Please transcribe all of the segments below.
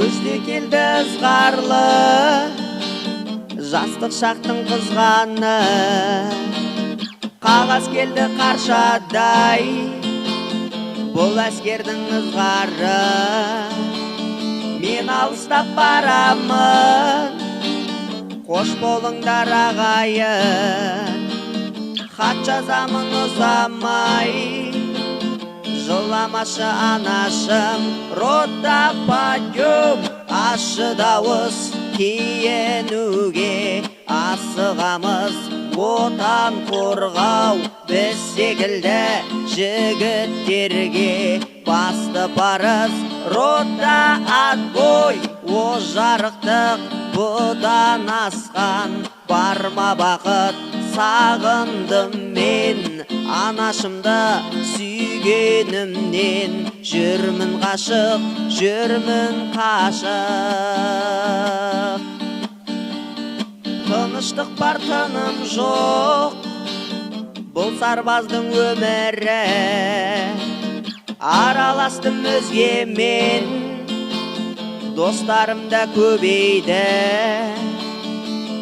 Күзде келді ызғарлы, жастық шақтың қызғаны. Қағаз келді қаршадай, бұл әскердің ызғары. Мен алыстап барамын, қош болыңдар ағайын. Хат жазамын ұзамай, жыламашы анашым. Рота подъем, ащы дауыс киінуге асығамыз. Отан қорғау біз секілді жігіттерге басты парыз. Рота отбой, о жарықтық бұдан асқан. Барма бақыт, сағындым мен анашымды сүйгенімнен. Жүрмін ғашық, жүрмін қашық. Тыныштық бар, тыным жоқ, бұл сарбаздың өмірі. Араластым өзгемен, достарым да көбейді.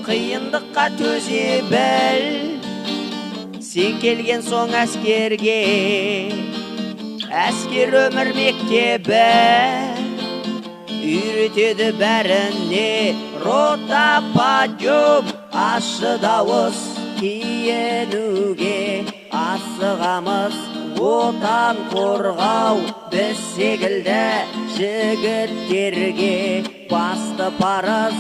Қиындыққа төзе біл, сен келген соң әскерге. Әскер өмір мектебі үйретеді бәріне. Рота подъем, ащы дауыс киінуге асығамыз. Отан қорғау біз секілді жігіттерге басты парыз.